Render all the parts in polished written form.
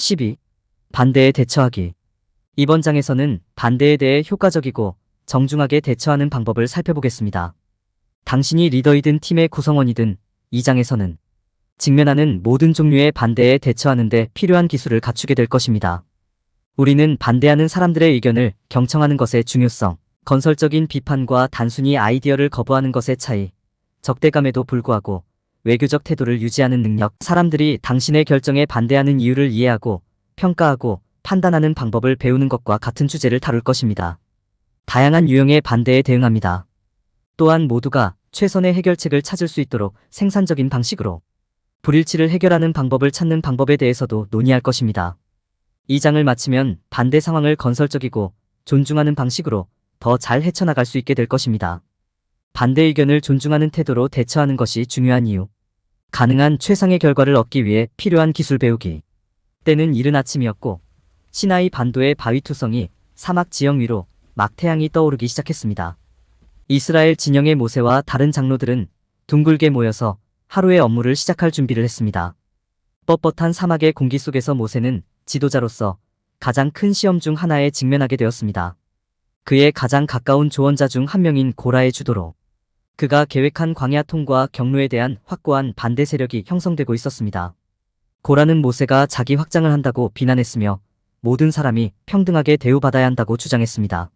12. 반대에 대처하기. 이번 장에서는 반대에 대해 효과적이고 정중하게 대처하는 방법을 살펴보겠습니다. 당신이 리더이든 팀의 구성원이든 이 장에서는 직면하는 모든 종류의 반대에 대처하는 데 필요한 기술을 갖추게 될 것입니다. 우리는 반대하는 사람들의 의견을 경청하는 것의 중요성, 건설적인 비판과 단순히 아이디어를 거부하는 것의 차이, 적대감에도 불구하고 외교적 태도를 유지하는 능력, 사람들이 당신의 결정에 반대하는 이유를 이해하고 평가하고 판단하는 방법을 배우는 것과 같은 주제를 다룰 것입니다. 다양한 유형의 반대에 대응합니다. 또한 모두가 최선의 해결책을 찾을 수 있도록 생산적인 방식으로 불일치를 해결하는 방법을 찾는 방법에 대해서도 논의할 것입니다. 이 장을 마치면 반대 상황을 건설적이고 존중하는 방식으로 더 잘 헤쳐나갈 수 있게 될 것입니다. 반대 의견을 존중하는 태도로 대처하는 것이 중요한 이유. 가능한 최상의 결과를 얻기 위해 필요한 기술 배우기. 때는 이른 아침이었고 시나이 반도의 바위투성이 사막 지형 위로 막 태양이 떠오르기 시작했습니다. 이스라엘 진영의 모세와 다른 장로들은 둥글게 모여서 하루의 업무를 시작할 준비를 했습니다. 뻣뻣한 사막의 공기 속에서 모세는 지도자로서 가장 큰 시험 중 하나에 직면하게 되었습니다. 그의 가장 가까운 조언자 중 한 명인 고라의 주도로 그가 계획한 광야 통과 경로에 대한 확고한 반대 세력이 형성되고 있었습니다. 고라는 모세가 자기 확장을 한다고 비난했으며 모든 사람이 평등하게 대우받아야 한다고 주장했습니다.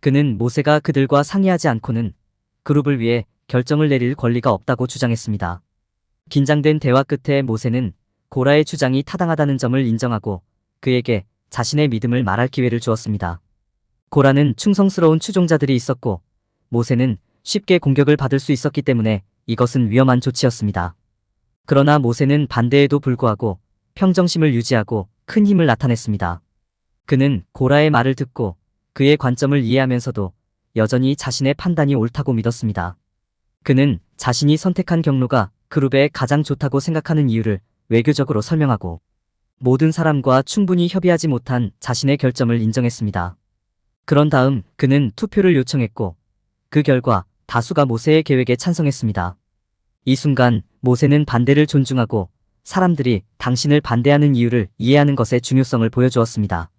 그는 모세가 그들과 상의하지 않고는 그룹을 위해 결정을 내릴 권리가 없다고 주장했습니다. 긴장된 대화 끝에 모세는 고라의 주장이 타당하다는 점을 인정하고 그에게 자신의 믿음을 말할 기회를 주었습니다. 고라는 충성스러운 추종자들이 있었고 모세는 쉽게 공격을 받을 수 있었기 때문에 이것은 위험한 조치였습니다. 그러나 모세는 반대에도 불구하고 평정심을 유지하고 큰 힘을 나타냈습니다. 그는 고라의 말을 듣고 그의 관점을 이해하면서도 여전히 자신의 판단이 옳다고 믿었습니다. 그는 자신이 선택한 경로가 그룹에 가장 좋다고 생각하는 이유를 외교적으로 설명하고 모든 사람과 충분히 협의하지 못한 자신의 결점을 인정했습니다. 그런 다음 그는 투표를 요청했고 그 결과 다수가 모세의 계획에 찬성했습니다. 이 순간 모세는 반대를 존중하고 사람들이 당신을 반대하는 이유를 이해하는 것의 중요성을 보여주었습니다.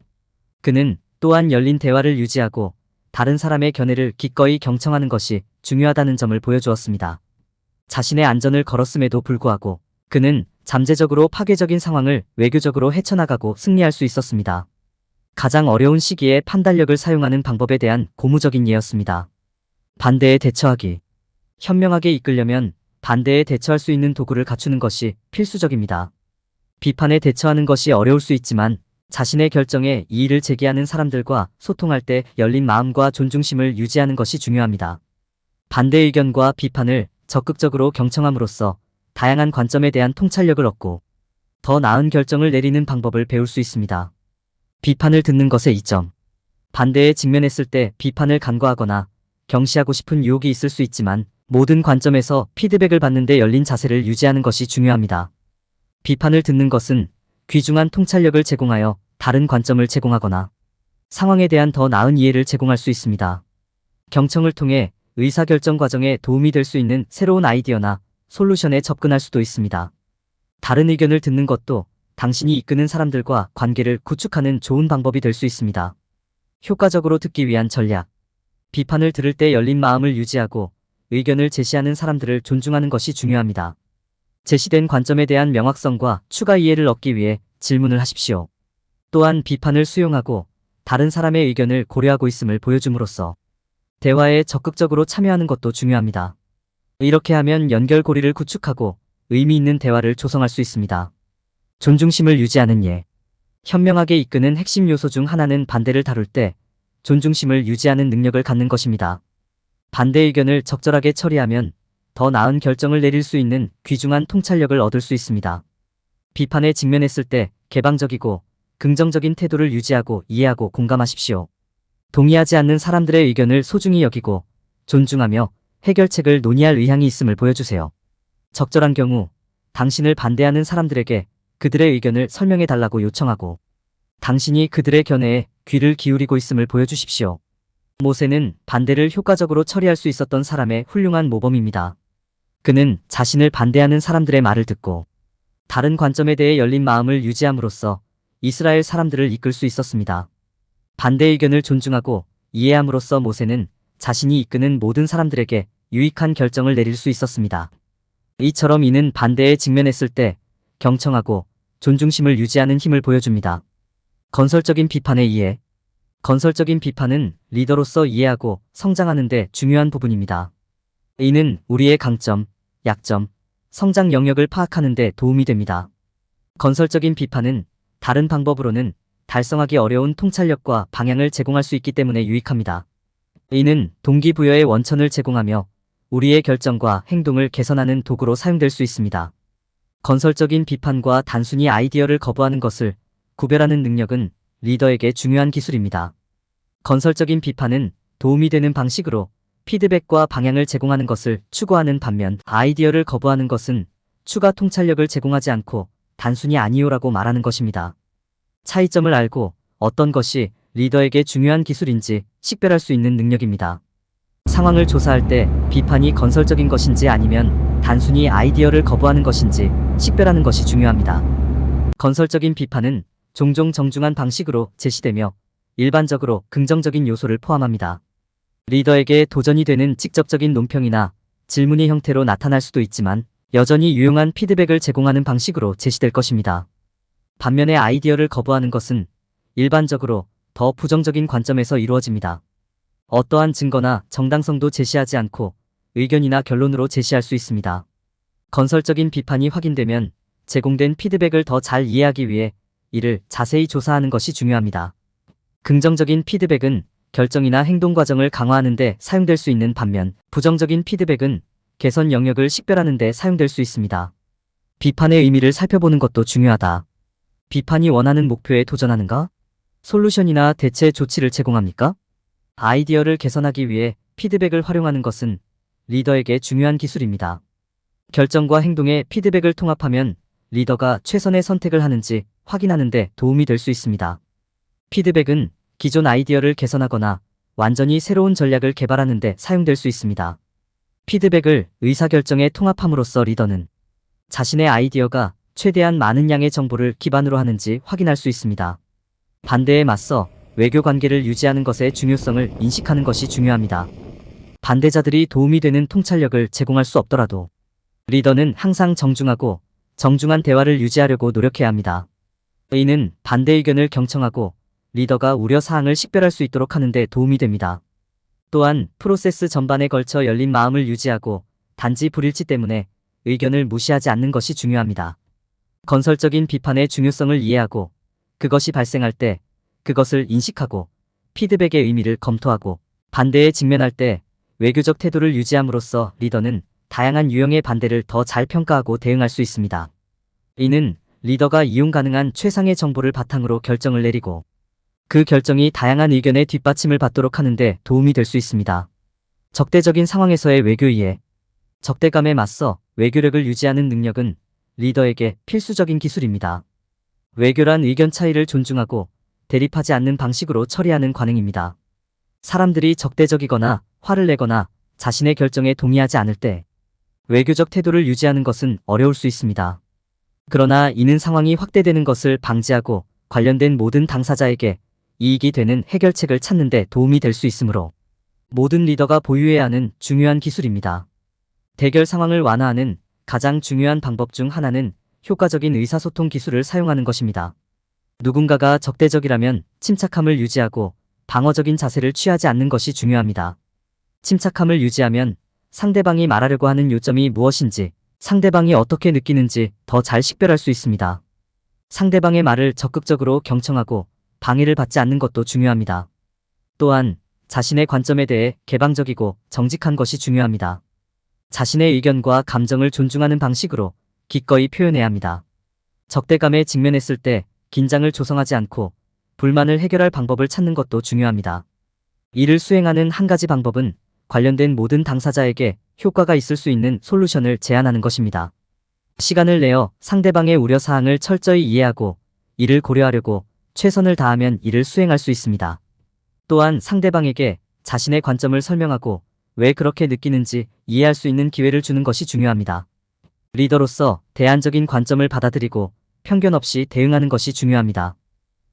그는 또한 열린 대화를 유지하고 다른 사람의 견해를 기꺼이 경청하는 것이 중요하다는 점을 보여주었습니다. 자신의 안전을 걸었음에도 불구하고 그는 잠재적으로 파괴적인 상황을 외교적으로 헤쳐나가고 승리할 수 있었습니다. 가장 어려운 시기에 판단력을 사용하는 방법에 대한 고무적인 예였습니다. 반대에 대처하기. 현명하게 이끌려면 반대에 대처할 수 있는 도구를 갖추는 것이 필수적입니다. 비판에 대처하는 것이 어려울 수 있지만 자신의 결정에 이의를 제기하는 사람들과 소통할 때 열린 마음과 존중심을 유지하는 것이 중요합니다. 반대 의견과 비판을 적극적으로 경청함으로써 다양한 관점에 대한 통찰력을 얻고 더 나은 결정을 내리는 방법을 배울 수 있습니다. 비판을 듣는 것의 이점. 반대에 직면했을 때 비판을 간과하거나 경시하고 싶은 유혹이 있을 수 있지만 모든 관점에서 피드백을 받는 데 열린 자세를 유지하는 것이 중요합니다. 비판을 듣는 것은 귀중한 통찰력을 제공하여 다른 관점을 제공하거나 상황에 대한 더 나은 이해를 제공할 수 있습니다. 경청을 통해 의사결정 과정에 도움이 될 수 있는 새로운 아이디어나 솔루션에 접근할 수도 있습니다. 다른 의견을 듣는 것도 당신이 이끄는 사람들과 관계를 구축하는 좋은 방법이 될 수 있습니다. 효과적으로 듣기 위한 전략. 비판을 들을 때 열린 마음을 유지하고 의견을 제시하는 사람들을 존중하는 것이 중요합니다. 제시된 관점에 대한 명확성과 추가 이해를 얻기 위해 질문을 하십시오. 또한 비판을 수용하고 다른 사람의 의견을 고려하고 있음을 보여줌으로써 대화에 적극적으로 참여하는 것도 중요합니다. 이렇게 하면 연결고리를 구축하고 의미 있는 대화를 조성할 수 있습니다. 존중심을 유지하는 예. 현명하게 이끄는 핵심 요소 중 하나는 반대를 다룰 때 존중심을 유지하는 능력을 갖는 것입니다. 반대 의견을 적절하게 처리하면 더 나은 결정을 내릴 수 있는 귀중한 통찰력을 얻을 수 있습니다. 비판에 직면했을 때 개방적이고 긍정적인 태도를 유지하고 이해하고 공감하십시오. 동의하지 않는 사람들의 의견을 소중히 여기고 존중하며 해결책을 논의할 의향이 있음을 보여주세요. 적절한 경우 당신을 반대하는 사람들에게 그들의 의견을 설명해 달라고 요청하고 당신이 그들의 견해에 귀를 기울이고 있음을 보여주십시오. 모세는 반대를 효과적으로 처리할 수 있었던 사람의 훌륭한 모범입니다. 그는 자신을 반대하는 사람들의 말을 듣고 다른 관점에 대해 열린 마음을 유지함으로써 이스라엘 사람들을 이끌 수 있었습니다. 반대 의견을 존중하고 이해함으로써 모세는 자신이 이끄는 모든 사람들에게 유익한 결정을 내릴 수 있었습니다. 이처럼 이는 반대에 직면했을 때 경청하고 존중심을 유지하는 힘을 보여줍니다. 건설적인 비판의 이해. 건설적인 비판은 리더로서 이해하고 성장하는 데 중요한 부분입니다. 이는 우리의 강점, 약점, 성장 영역을 파악하는 데 도움이 됩니다. 건설적인 비판은 다른 방법으로는 달성하기 어려운 통찰력과 방향을 제공할 수 있기 때문에 유익합니다. 이는 동기부여의 원천을 제공하며 우리의 결정과 행동을 개선하는 도구로 사용될 수 있습니다. 건설적인 비판과 단순히 아이디어를 거부하는 것을 구별하는 능력은 리더에게 중요한 기술입니다. 건설적인 비판은 도움이 되는 방식으로 피드백과 방향을 제공하는 것을 추구하는 반면 아이디어를 거부하는 것은 추가 통찰력을 제공하지 않고 단순히 아니요라고 말하는 것입니다. 차이점을 알고 어떤 것이 리더에게 중요한 기술인지 식별할 수 있는 능력입니다. 상황을 조사할 때 비판이 건설적인 것인지 아니면 단순히 아이디어를 거부하는 것인지 식별하는 것이 중요합니다. 건설적인 비판은 종종 정중한 방식으로 제시되며 일반적으로 긍정적인 요소를 포함합니다. 리더에게 도전이 되는 직접적인 논평이나 질문의 형태로 나타날 수도 있지만 여전히 유용한 피드백을 제공하는 방식으로 제시될 것입니다. 반면에 아이디어를 거부하는 것은 일반적으로 더 부정적인 관점에서 이루어집니다. 어떠한 증거나 정당성도 제시하지 않고 의견이나 결론으로 제시할 수 있습니다. 건설적인 비판이 확인되면 제공된 피드백을 더 잘 이해하기 위해 이를 자세히 조사하는 것이 중요합니다. 긍정적인 피드백은 결정이나 행동 과정을 강화하는 데 사용될 수 있는 반면 부정적인 피드백은 개선 영역을 식별하는 데 사용될 수 있습니다. 비판의 의미를 살펴보는 것도 중요하다. 비판이 원하는 목표에 도전하는가? 솔루션이나 대체 조치를 제공합니까? 아이디어를 개선하기 위해 피드백을 활용하는 것은 리더에게 중요한 기술입니다. 결정과 행동의 피드백을 통합하면 리더가 최선의 선택을 하는지 확인하는 데 도움이 될 수 있습니다. 피드백은 기존 아이디어를 개선하거나 완전히 새로운 전략을 개발하는 데 사용될 수 있습니다. 피드백을 의사결정에 통합함으로써 리더는 자신의 아이디어가 최대한 많은 양의 정보를 기반으로 하는지 확인할 수 있습니다. 반대에 맞서 외교 관계를 유지하는 것의 중요성을 인식하는 것이 중요합니다. 반대자들이 도움이 되는 통찰력을 제공할 수 없더라도 리더는 항상 정중하고 정중한 대화를 유지하려고 노력해야 합니다. 이는 반대 의견을 경청하고 리더가 우려사항을 식별할 수 있도록 하는 데 도움이 됩니다. 또한 프로세스 전반에 걸쳐 열린 마음을 유지하고 단지 불일치 때문에 의견을 무시하지 않는 것이 중요합니다. 건설적인 비판의 중요성을 이해하고 그것이 발생할 때 그것을 인식하고 피드백의 의미를 검토하고 반대에 직면할 때 외교적 태도를 유지함으로써 리더는 다양한 유형의 반대를 더 잘 평가하고 대응할 수 있습니다. 이는 리더가 이용 가능한 최상의 정보를 바탕으로 결정을 내리고 그 결정이 다양한 의견의 뒷받침을 받도록 하는 데 도움이 될 수 있습니다. 적대적인 상황에서의 외교 이해. 적대감에 맞서 외교력을 유지하는 능력은 리더에게 필수적인 기술입니다. 외교란 의견 차이를 존중하고 대립하지 않는 방식으로 처리하는 관행입니다. 사람들이 적대적이거나 화를 내거나 자신의 결정에 동의하지 않을 때 외교적 태도를 유지하는 것은 어려울 수 있습니다. 그러나 이는 상황이 확대되는 것을 방지하고 관련된 모든 당사자에게 이익이 되는 해결책을 찾는 데 도움이 될 수 있으므로 모든 리더가 보유해야 하는 중요한 기술입니다. 대결 상황을 완화하는 가장 중요한 방법 중 하나는 효과적인 의사소통 기술을 사용하는 것입니다. 누군가가 적대적이라면 침착함을 유지하고 방어적인 자세를 취하지 않는 것이 중요합니다. 침착함을 유지하면 상대방이 말하려고 하는 요점이 무엇인지, 상대방이 어떻게 느끼는지 더 잘 식별할 수 있습니다. 상대방의 말을 적극적으로 경청하고 방해를 받지 않는 것도 중요합니다. 또한 자신의 관점에 대해 개방적이고 정직한 것이 중요합니다. 자신의 의견과 감정을 존중하는 방식으로 기꺼이 표현해야 합니다. 적대감에 직면했을 때 긴장을 조성하지 않고 불만을 해결할 방법을 찾는 것도 중요합니다. 이를 수행하는 한 가지 방법은 관련된 모든 당사자에게 효과가 있을 수 있는 솔루션을 제안하는 것입니다. 시간을 내어 상대방의 우려사항을 철저히 이해하고 이를 고려하려고 최선을 다하면 이를 수행할 수 있습니다. 또한 상대방에게 자신의 관점을 설명하고 왜 그렇게 느끼는지 이해할 수 있는 기회를 주는 것이 중요합니다. 리더로서 대안적인 관점을 받아들이고 편견 없이 대응하는 것이 중요합니다.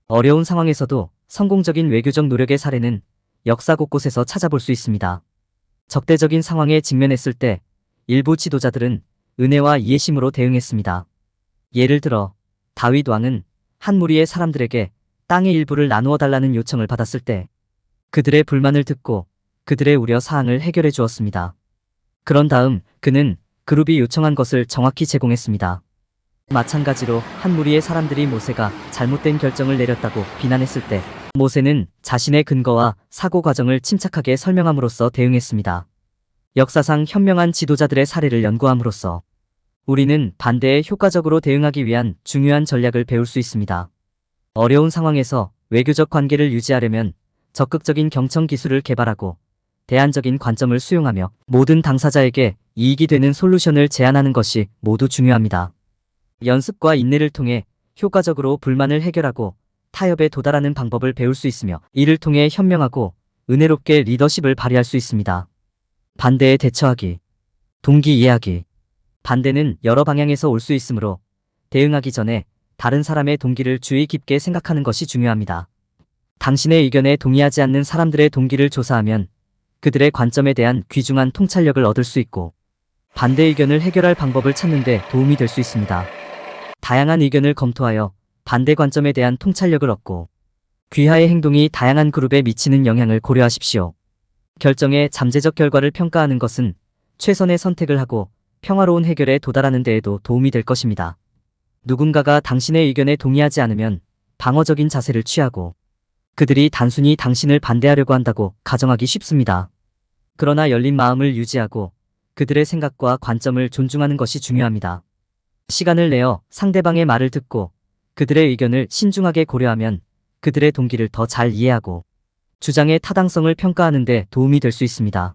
어려운 상황에서도 성공적인 외교적 노력의 사례는 역사 곳곳에서 찾아볼 수 있습니다. 적대적인 상황에 직면했을 때 일부 지도자들은 은혜와 이해심으로 대응했습니다. 예를 들어 다윗 왕은 한 무리의 사람들에게 땅의 일부를 나누어 달라는 요청을 받았을 때 그들의 불만을 듣고 그들의 우려 사항을 해결해 주었습니다. 그런 다음 그는 그룹이 요청한 것을 정확히 제공했습니다. 마찬가지로 한 무리의 사람들이 모세가 잘못된 결정을 내렸다고 비난했을 때 모세는 자신의 근거와 사고 과정을 침착하게 설명함으로써 대응했습니다. 역사상 현명한 지도자들의 사례를 연구함으로써 우리는 반대에 효과적으로 대응하기 위한 중요한 전략을 배울 수 있습니다. 어려운 상황에서 외교적 관계를 유지하려면 적극적인 경청 기술을 개발하고 대안적인 관점을 수용하며 모든 당사자에게 이익이 되는 솔루션을 제안하는 것이 모두 중요합니다. 연습과 인내를 통해 효과적으로 불만을 해결하고 타협에 도달하는 방법을 배울 수 있으며 이를 통해 현명하고 은혜롭게 리더십을 발휘할 수 있습니다. 반대에 대처하기. 동기 이해하기. 반대는 여러 방향에서 올 수 있으므로 대응하기 전에 다른 사람의 동기를 주의 깊게 생각하는 것이 중요합니다. 당신의 의견에 동의하지 않는 사람들의 동기를 조사하면 그들의 관점에 대한 귀중한 통찰력을 얻을 수 있고 반대 의견을 해결할 방법을 찾는 데 도움이 될 수 있습니다. 다양한 의견을 검토하여 반대 관점에 대한 통찰력을 얻고 귀하의 행동이 다양한 그룹에 미치는 영향을 고려하십시오. 결정의 잠재적 결과를 평가하는 것은 최선의 선택을 하고 평화로운 해결에 도달하는 데에도 도움이 될 것입니다. 누군가가 당신의 의견에 동의하지 않으면 방어적인 자세를 취하고 그들이 단순히 당신을 반대하려고 한다고 가정하기 쉽습니다. 그러나 열린 마음을 유지하고 그들의 생각과 관점을 존중하는 것이 중요합니다. 시간을 내어 상대방의 말을 듣고 그들의 의견을 신중하게 고려하면 그들의 동기를 더 잘 이해하고 주장의 타당성을 평가하는 데 도움이 될 수 있습니다.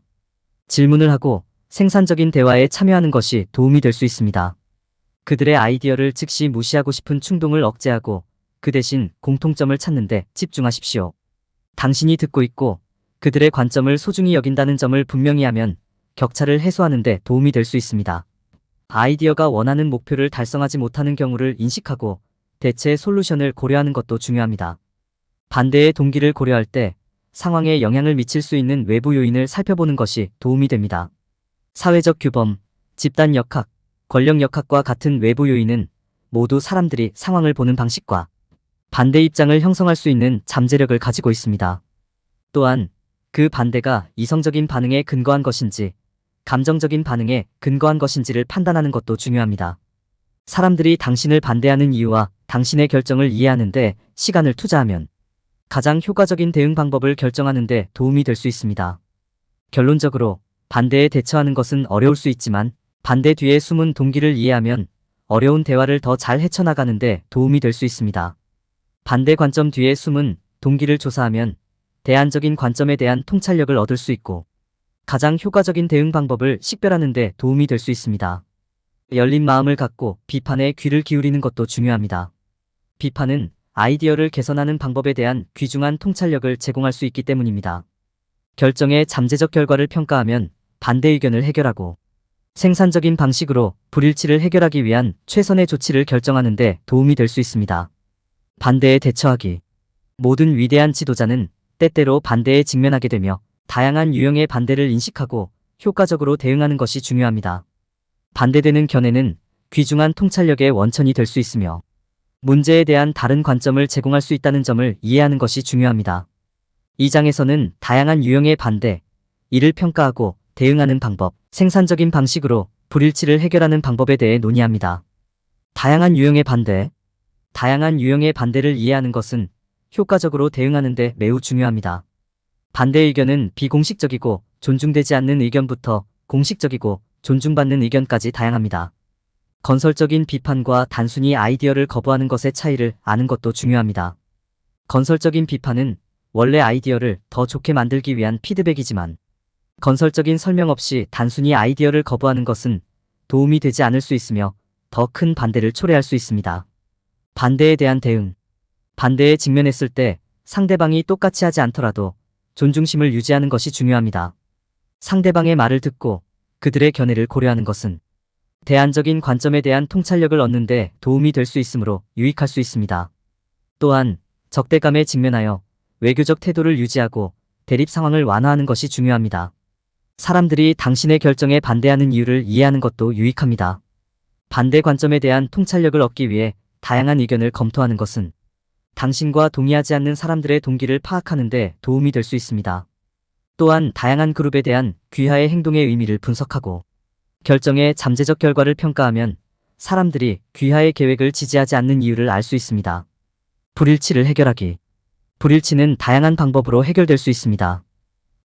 질문을 하고 생산적인 대화에 참여하는 것이 도움이 될 수 있습니다. 그들의 아이디어를 즉시 무시하고 싶은 충동을 억제하고 그 대신 공통점을 찾는 데 집중하십시오. 당신이 듣고 있고 그들의 관점을 소중히 여긴다는 점을 분명히 하면 격차를 해소하는 데 도움이 될 수 있습니다. 아이디어가 원하는 목표를 달성하지 못하는 경우를 인식하고 대체 솔루션을 고려하는 것도 중요합니다. 반대의 동기를 고려할 때 상황에 영향을 미칠 수 있는 외부 요인을 살펴보는 것이 도움이 됩니다. 사회적 규범, 집단 역학, 권력 역학과 같은 외부 요인은 모두 사람들이 상황을 보는 방식과 반대 입장을 형성할 수 있는 잠재력을 가지고 있습니다. 또한 그 반대가 이성적인 반응에 근거한 것인지 감정적인 반응에 근거한 것인지를 판단하는 것도 중요합니다. 사람들이 당신을 반대하는 이유와 당신의 결정을 이해하는 데 시간을 투자하면 가장 효과적인 대응 방법을 결정하는 데 도움이 될 수 있습니다. 결론적으로 반대에 대처하는 것은 어려울 수 있지만 반대 뒤에 숨은 동기를 이해하면 어려운 대화를 더 잘 헤쳐나가는 데 도움이 될 수 있습니다. 반대 관점 뒤에 숨은 동기를 조사하면 대안적인 관점에 대한 통찰력을 얻을 수 있고 가장 효과적인 대응 방법을 식별하는 데 도움이 될 수 있습니다. 열린 마음을 갖고 비판에 귀를 기울이는 것도 중요합니다. 비판은 아이디어를 개선하는 방법에 대한 귀중한 통찰력을 제공할 수 있기 때문입니다. 결정의 잠재적 결과를 평가하면 반대 의견을 해결하고 생산적인 방식으로 불일치를 해결하기 위한 최선의 조치를 결정하는 데 도움이 될 수 있습니다. 반대에 대처하기. 모든 위대한 지도자는 때때로 반대에 직면하게 되며 다양한 유형의 반대를 인식하고 효과적으로 대응하는 것이 중요합니다. 반대되는 견해는 귀중한 통찰력의 원천이 될 수 있으며 문제에 대한 다른 관점을 제공할 수 있다는 점을 이해하는 것이 중요합니다. 이 장에서는 다양한 유형의 반대, 이를 평가하고 대응하는 방법, 생산적인 방식으로 불일치를 해결하는 방법에 대해 논의합니다. 다양한 유형의 반대. 다양한 유형의 반대를 이해하는 것은 효과적으로 대응하는 데 매우 중요합니다. 반대 의견은 비공식적이고 존중되지 않는 의견부터 공식적이고 존중받는 의견까지 다양합니다. 건설적인 비판과 단순히 아이디어를 거부하는 것의 차이를 아는 것도 중요합니다. 건설적인 비판은 원래 아이디어를 더 좋게 만들기 위한 피드백이지만 건설적인 설명 없이 단순히 아이디어를 거부하는 것은 도움이 되지 않을 수 있으며 더 큰 반대를 초래할 수 있습니다. 반대에 대한 대응. 반대에 직면했을 때 상대방이 똑같이 하지 않더라도 존중심을 유지하는 것이 중요합니다. 상대방의 말을 듣고 그들의 견해를 고려하는 것은 대안적인 관점에 대한 통찰력을 얻는 데 도움이 될 수 있으므로 유익할 수 있습니다. 또한 적대감에 직면하여 외교적 태도를 유지하고 대립 상황을 완화하는 것이 중요합니다. 사람들이 당신의 결정에 반대하는 이유를 이해하는 것도 유익합니다. 반대 관점에 대한 통찰력을 얻기 위해 다양한 의견을 검토하는 것은 당신과 동의하지 않는 사람들의 동기를 파악하는 데 도움이 될 수 있습니다. 또한 다양한 그룹에 대한 귀하의 행동의 의미를 분석하고 결정의 잠재적 결과를 평가하면 사람들이 귀하의 계획을 지지하지 않는 이유를 알 수 있습니다. 불일치를 해결하기. 불일치는 다양한 방법으로 해결될 수 있습니다.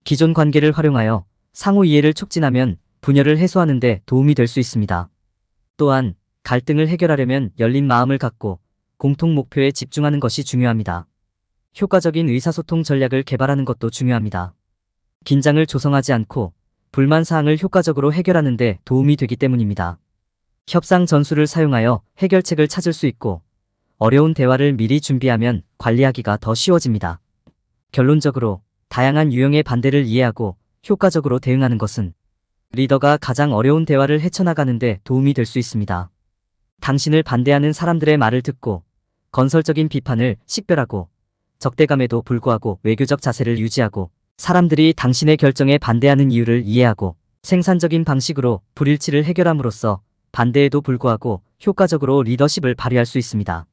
기존 관계를 활용하여 상호 이해를 촉진하면 분열을 해소하는 데 도움이 될 수 있습니다. 또한 갈등을 해결하려면 열린 마음을 갖고 공통 목표에 집중하는 것이 중요합니다. 효과적인 의사소통 전략을 개발하는 것도 중요합니다. 긴장을 조성하지 않고 불만 사항을 효과적으로 해결하는 데 도움이 되기 때문입니다. 협상 전술을 사용하여 해결책을 찾을 수 있고 어려운 대화를 미리 준비하면 관리하기가 더 쉬워집니다. 결론적으로 다양한 유형의 반대를 이해하고 효과적으로 대응하는 것은 리더가 가장 어려운 대화를 헤쳐나가는 데 도움이 될 수 있습니다. 당신을 반대하는 사람들의 말을 듣고 건설적인 비판을 식별하고 적대감에도 불구하고 외교적 자세를 유지하고 사람들이 당신의 결정에 반대하는 이유를 이해하고 생산적인 방식으로 불일치를 해결함으로써 반대에도 불구하고 효과적으로 리더십을 발휘할 수 있습니다.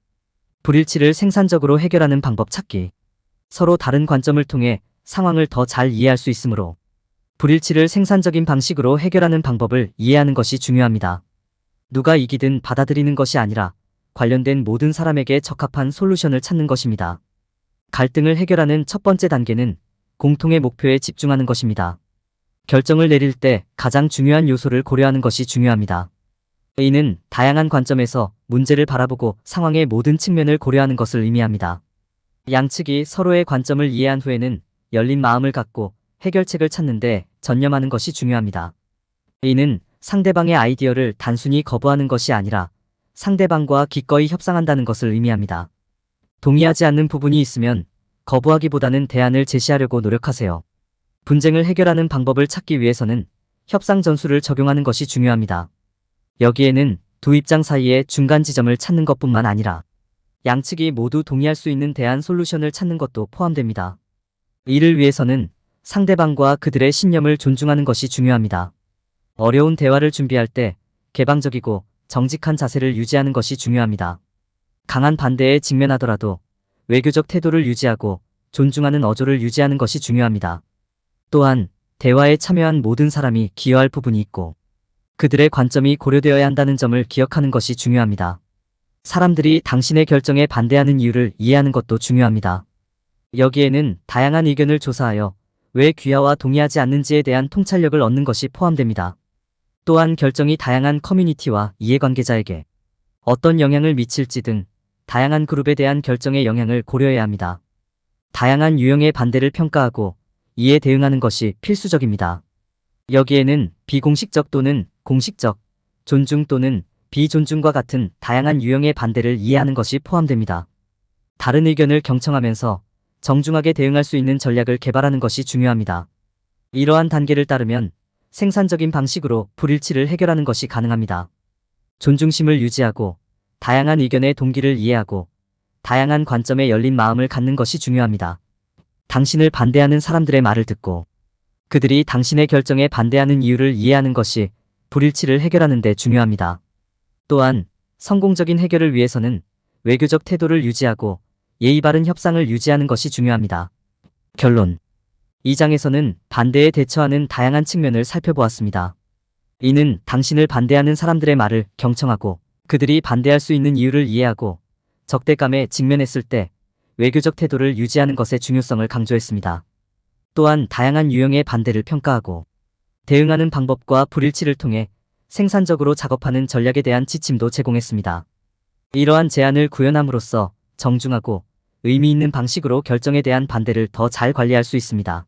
불일치를 생산적으로 해결하는 방법 찾기. 서로 다른 관점을 통해 상황을 더 잘 이해할 수 있으므로 불일치를 생산적인 방식으로 해결하는 방법을 이해하는 것이 중요합니다. 누가 이기든 받아들이는 것이 아니라 관련된 모든 사람에게 적합한 솔루션을 찾는 것입니다. 갈등을 해결하는 첫 번째 단계는 공통의 목표에 집중하는 것입니다. 결정을 내릴 때 가장 중요한 요소를 고려하는 것이 중요합니다. 이는 다양한 관점에서 문제를 바라보고 상황의 모든 측면을 고려하는 것을 의미합니다. 양측이 서로의 관점을 이해한 후에는 열린 마음을 갖고 해결책을 찾는 데 전념하는 것이 중요합니다. 이는 상대방의 아이디어를 단순히 거부하는 것이 아니라 상대방과 기꺼이 협상한다는 것을 의미합니다. 동의하지 않는 부분이 있으면 거부하기보다는 대안을 제시하려고 노력하세요. 분쟁을 해결하는 방법을 찾기 위해서는 협상 전술을 적용하는 것이 중요합니다. 여기에는 두 입장 사이의 중간 지점을 찾는 것뿐만 아니라 양측이 모두 동의할 수 있는 대안 솔루션을 찾는 것도 포함됩니다. 이를 위해서는 상대방과 그들의 신념을 존중하는 것이 중요합니다. 어려운 대화를 준비할 때 개방적이고 정직한 자세를 유지하는 것이 중요합니다. 강한 반대에 직면하더라도 외교적 태도를 유지하고 존중하는 어조를 유지하는 것이 중요합니다. 또한 대화에 참여한 모든 사람이 기여할 부분이 있고 그들의 관점이 고려되어야 한다는 점을 기억하는 것이 중요합니다. 사람들이 당신의 결정에 반대하는 이유를 이해하는 것도 중요합니다. 여기에는 다양한 의견을 조사하여 왜 귀하와 동의하지 않는지에 대한 통찰력을 얻는 것이 포함됩니다. 또한 결정이 다양한 커뮤니티와 이해관계자에게 어떤 영향을 미칠지 등 다양한 그룹에 대한 결정의 영향을 고려해야 합니다. 다양한 유형의 반대를 평가하고 이에 대응하는 것이 필수적입니다. 여기에는 비공식적 또는 공식적, 존중 또는 비존중과 같은 다양한 유형의 반대를 이해하는 것이 포함됩니다. 다른 의견을 경청하면서 정중하게 대응할 수 있는 전략을 개발하는 것이 중요합니다. 이러한 단계를 따르면 생산적인 방식으로 불일치를 해결하는 것이 가능합니다. 존중심을 유지하고 다양한 의견의 동기를 이해하고 다양한 관점에 열린 마음을 갖는 것이 중요합니다. 당신을 반대하는 사람들의 말을 듣고 그들이 당신의 결정에 반대하는 이유를 이해하는 것이 불일치를 해결하는 데 중요합니다. 또한 성공적인 해결을 위해서는 외교적 태도를 유지하고 예의 바른 협상을 유지하는 것이 중요합니다. 결론. 이 장에서는 반대에 대처하는 다양한 측면을 살펴보았습니다. 이는 당신을 반대하는 사람들의 말을 경청하고 그들이 반대할 수 있는 이유를 이해하고 적대감에 직면했을 때 외교적 태도를 유지하는 것의 중요성을 강조했습니다. 또한 다양한 유형의 반대를 평가하고 대응하는 방법과 불일치를 통해 생산적으로 작업하는 전략에 대한 지침도 제공했습니다. 이러한 제안을 구현함으로써 정중하고 의미 있는 방식으로 결정에 대한 반대를 더 잘 관리할 수 있습니다.